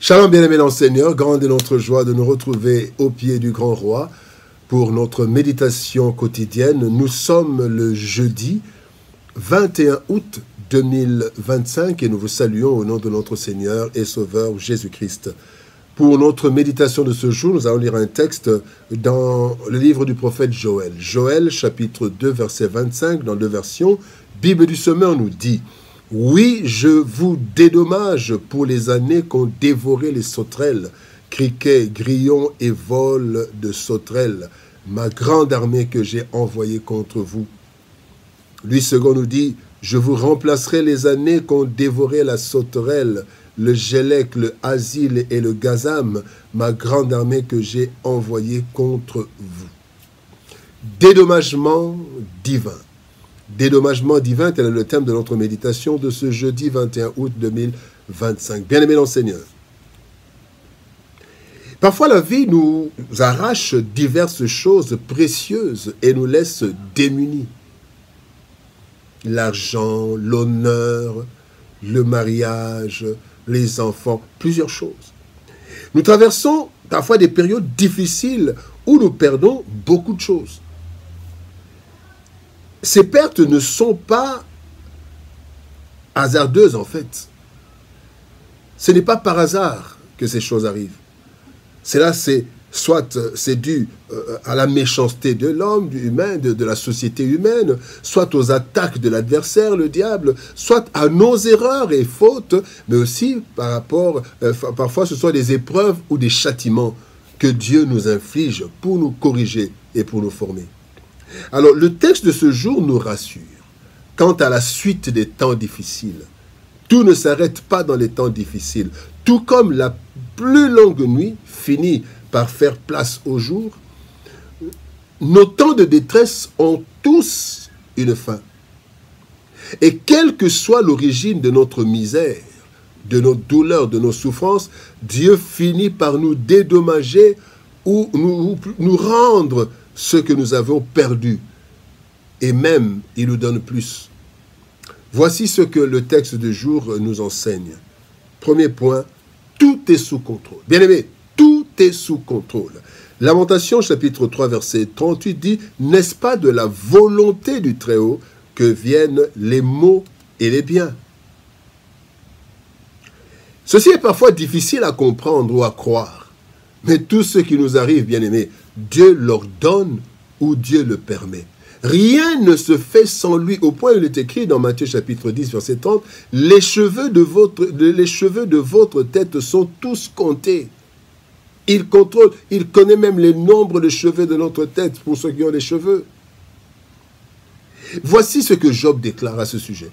Shalom, bien-aimés dans le Seigneur, grande est notre joie de nous retrouver au pied du grand roi pour notre méditation quotidienne. Nous sommes le jeudi 21 août 2025 et nous vous saluons au nom de notre Seigneur et Sauveur Jésus-Christ. Pour notre méditation de ce jour, nous allons lire un texte dans le livre du prophète Joël. Joël, chapitre 2, verset 25, dans deux versions. Bible du Semeur nous dit: oui, je vous dédommage pour les années qu'ont dévoré les sauterelles, criquets, grillons et vols de sauterelles, ma grande armée que j'ai envoyée contre vous. Lui second nous dit: je vous remplacerai les années qu'ont dévoré la sauterelle, le gélec, le asile et le gazam, ma grande armée que j'ai envoyée contre vous. Dédommagement divin. Dédommagement divin, tel est le thème de notre méditation de ce jeudi 21 août 2025. Bien-aimés dans le Seigneur. Parfois la vie nous arrache diverses choses précieuses et nous laisse démunis. L'argent, l'honneur, le mariage, les enfants, plusieurs choses. Nous traversons parfois des périodes difficiles où nous perdons beaucoup de choses. Ces pertes ne sont pas hasardeuses en fait. Ce n'est pas par hasard que ces choses arrivent. Soit c'est dû à la méchanceté de l'homme, du humain, de la société humaine, soit aux attaques de l'adversaire, le diable, soit à nos erreurs et fautes, mais aussi parfois ce sont des épreuves ou des châtiments que Dieu nous inflige pour nous corriger et pour nous former. Alors, le texte de ce jour nous rassure. Quant à la suite des temps difficiles, tout ne s'arrête pas dans les temps difficiles. Tout comme la plus longue nuit finit par faire place au jour, nos temps de détresse ont tous une fin. Et quelle que soit l'origine de notre misère, de nos douleurs, de nos souffrances, Dieu finit par nous dédommager ou nous rendre ce que nous avons perdu, et même il nous donne plus. Voici ce que le texte du jour nous enseigne. Premier point, tout est sous contrôle. Bien-aimés, tout est sous contrôle. Lamentation chapitre 3 verset 38 dit: n'est-ce pas de la volonté du Très-Haut que viennent les maux et les biens? Ceci est parfois difficile à comprendre ou à croire, mais tout ce qui nous arrive, bien-aimés, Dieu l'ordonne ou Dieu le permet. Rien ne se fait sans lui, au point où il est écrit dans Matthieu chapitre 10, verset 30, « Les cheveux de votre tête sont tous comptés. » Il contrôle, il connaît même les nombres de cheveux de notre tête pour ceux qui ont des cheveux. Voici ce que Job déclare à ce sujet.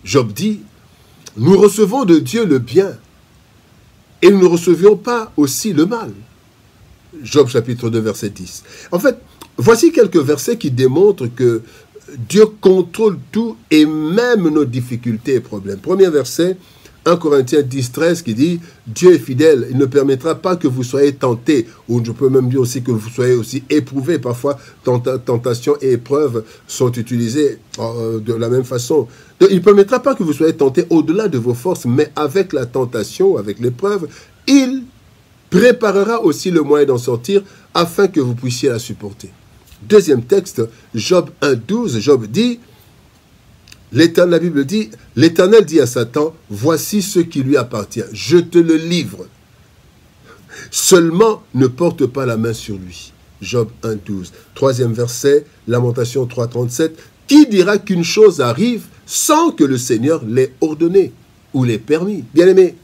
Job dit: « Nous recevons de Dieu le bien et nous ne recevions pas aussi le mal. » Job chapitre 2 verset 10. En fait, voici quelques versets qui démontrent que Dieu contrôle tout et même nos difficultés et problèmes. Premier verset, 1 Corinthiens 10, 13 qui dit: Dieu est fidèle, il ne permettra pas que vous soyez tentés, ou je peux même dire aussi que vous soyez aussi éprouvés. Parfois, tentation et épreuve sont utilisées de la même façon. Donc, il ne permettra pas que vous soyez tentés au-delà de vos forces, mais avec la tentation, avec l'épreuve, il préparera aussi le moyen d'en sortir afin que vous puissiez la supporter. Deuxième texte, Job 1,12, Job dit, la Bible dit, l'Éternel dit à Satan: voici ce qui lui appartient, je te le livre. Seulement ne porte pas la main sur lui. Job 1,12. Troisième verset, Lamentation 3,37, qui dira qu'une chose arrive sans que le Seigneur l'ait ordonné ou l'ait permis? Bien-aimé,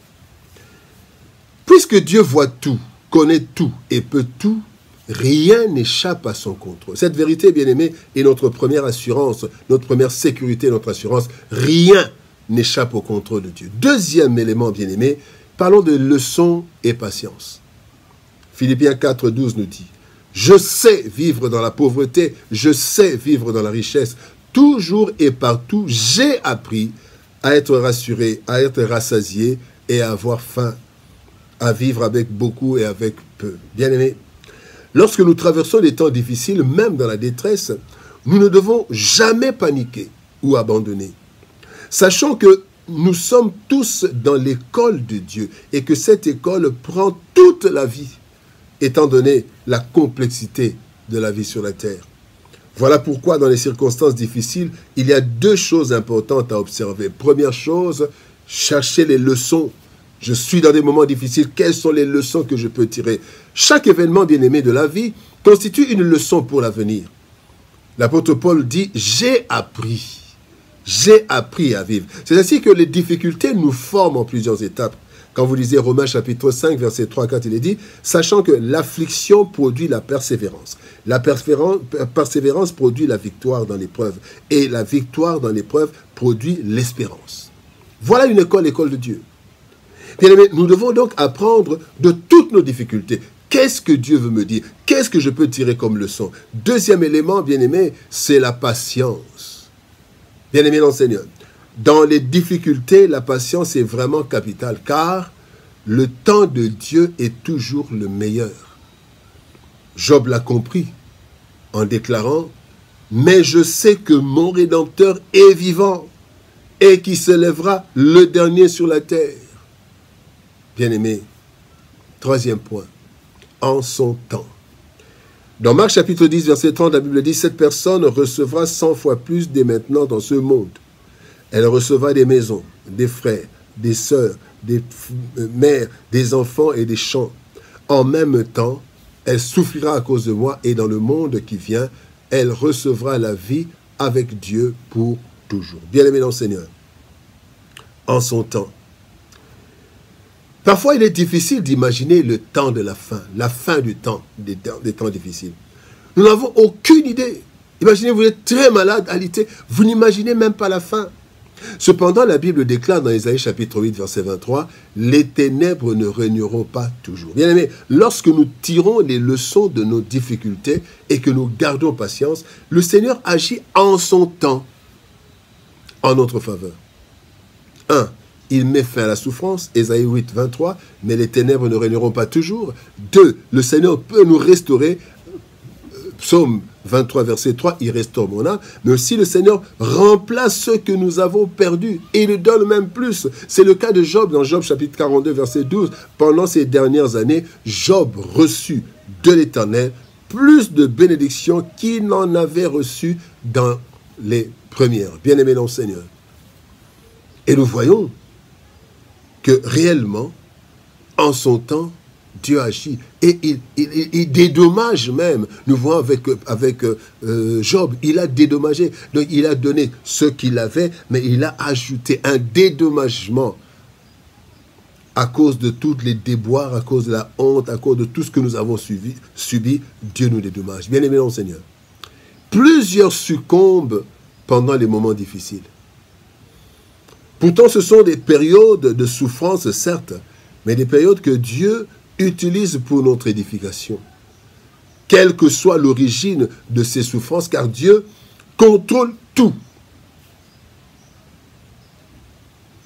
puisque Dieu voit tout, connaît tout et peut tout, rien n'échappe à son contrôle. Cette vérité, bien-aimé, est notre première assurance, notre première sécurité, notre assurance. Rien n'échappe au contrôle de Dieu. Deuxième élément, bien-aimé, parlons de leçon et patience. Philippiens 4,12 nous dit: je sais vivre dans la pauvreté, je sais vivre dans la richesse. Toujours et partout, j'ai appris à être rassuré, à être rassasié et à avoir faim, à vivre avec beaucoup et avec peu. Bien-aimés, lorsque nous traversons des temps difficiles, même dans la détresse, nous ne devons jamais paniquer ou abandonner. Sachons que nous sommes tous dans l'école de Dieu et que cette école prend toute la vie, étant donné la complexité de la vie sur la terre. Voilà pourquoi, dans les circonstances difficiles, il y a deux choses importantes à observer. Première chose, chercher les leçons. Je suis dans des moments difficiles, quelles sont les leçons que je peux tirer? Chaque événement bien-aimé de la vie constitue une leçon pour l'avenir. L'apôtre Paul dit « J'ai appris à vivre ». C'est ainsi que les difficultés nous forment en plusieurs étapes. Quand vous lisez Romains chapitre 5, verset 3 à 4, il est dit « Sachant que l'affliction produit la persévérance. La persévérance produit la victoire dans l'épreuve. Et la victoire dans l'épreuve produit l'espérance. » Voilà une école, l'école de Dieu. Bien-aimés, nous devons donc apprendre de toutes nos difficultés. Qu'est-ce que Dieu veut me dire? Qu'est-ce que je peux tirer comme leçon? Deuxième élément, bien-aimé, c'est la patience. Bien-aimé dans le Seigneur, dans les difficultés, la patience est vraiment capitale, car le temps de Dieu est toujours le meilleur. Job l'a compris en déclarant « Mais je sais que mon Rédempteur est vivant et qui se lèvera le dernier sur la terre. » Bien-aimé, troisième point, en son temps. Dans Marc chapitre 10, verset 30, la Bible dit « Cette personne recevra 100 fois plus dès maintenant dans ce monde. Elle recevra des maisons, des frères, des sœurs, des mères, des enfants et des champs. En même temps, elle souffrira à cause de moi et dans le monde qui vient, elle recevra la vie avec Dieu pour toujours. » Bien-aimé dans le Seigneur, en son temps. Parfois, il est difficile d'imaginer le temps de la fin du temps, des temps difficiles. Nous n'avons aucune idée. Imaginez, vous êtes très malade, alité, vous n'imaginez même pas la fin. Cependant, la Bible déclare dans Ésaïe chapitre 8, verset 23, « Les ténèbres ne régneront pas toujours. » Bien aimé, lorsque nous tirons les leçons de nos difficultés et que nous gardons patience, le Seigneur agit en son temps, en notre faveur. 1. Il met fin à la souffrance, Ésaïe 8, 23, mais les ténèbres ne régneront pas toujours. 2. Le Seigneur peut nous restaurer, Psaume 23, verset 3, il restaure mon âme, mais aussi le Seigneur remplace ce que nous avons perdu, et il donne même plus. C'est le cas de Job, dans Job chapitre 42, verset 12. Pendant ces dernières années, Job reçut de l'Éternel plus de bénédictions qu'il n'en avait reçu dans les premières. Bien-aimé dans le Seigneur. Et nous voyons que réellement, en son temps, Dieu agit. Et il dédommage même. Nous voyons avec Job, il a dédommagé. Donc il a donné ce qu'il avait, mais il a ajouté un dédommagement à cause de tous les déboires, à cause de la honte, à cause de tout ce que nous avons subi. Dieu nous dédommage. Bien-aimé dans le Seigneur. Plusieurs succombent pendant les moments difficiles. Pourtant, ce sont des périodes de souffrance, certes, mais des périodes que Dieu utilise pour notre édification. Quelle que soit l'origine de ces souffrances, car Dieu contrôle tout.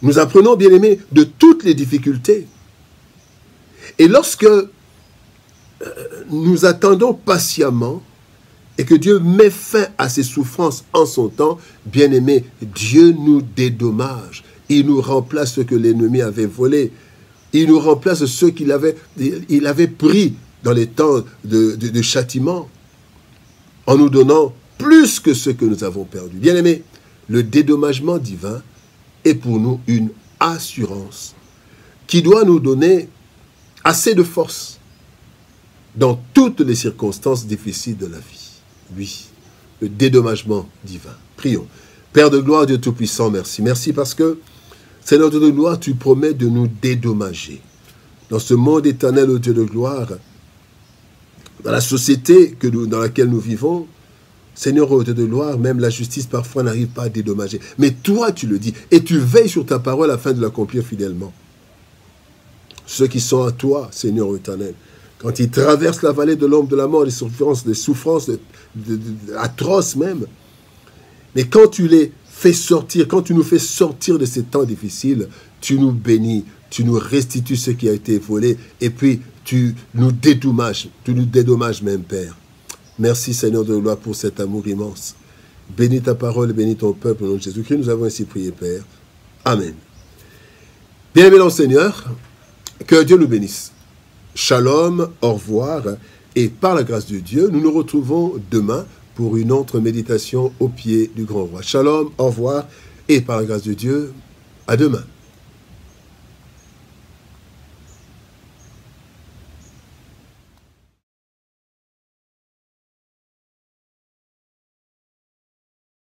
Nous apprenons, bien-aimés, de toutes les difficultés. Et lorsque nous attendons patiemment et que Dieu met fin à ces souffrances en son temps, bien-aimés, Dieu nous dédommage. Il nous remplace ce que l'ennemi avait volé. Il nous remplace ce qu'il avait pris dans les temps de châtiment, en nous donnant plus que ce que nous avons perdu. Bien-aimés, le dédommagement divin est pour nous une assurance qui doit nous donner assez de force dans toutes les circonstances difficiles de la vie. Oui, le dédommagement divin. Prions. Père de gloire, Dieu Tout-Puissant, merci. Merci parce que, Seigneur Dieu de gloire, tu promets de nous dédommager. Dans ce monde éternel, ô Dieu de gloire, dans la société dans laquelle nous vivons, Seigneur, ô Dieu de gloire, même la justice parfois n'arrive pas à dédommager. Mais toi, tu le dis, et tu veilles sur ta parole afin de l'accomplir fidèlement. Ceux qui sont à toi, Seigneur éternel, quand ils traversent la vallée de l'ombre de la mort, des souffrances atroces même, mais quand tu les fais sortir, quand tu nous fais sortir de ces temps difficiles, tu nous bénis, tu nous restitues ce qui a été volé, et puis tu nous dédommages même, Père. Merci, Seigneur de gloire, pour cet amour immense. Bénis ta parole, bénis ton peuple, au nom de Jésus-Christ, nous avons ainsi prié, Père. Amen. Bien-aimés dans le Seigneur, que Dieu nous bénisse. Shalom, au revoir, et par la grâce de Dieu, nous nous retrouvons demain pour une autre méditation au pied du grand roi. Shalom, au revoir, et par la grâce de Dieu, à demain.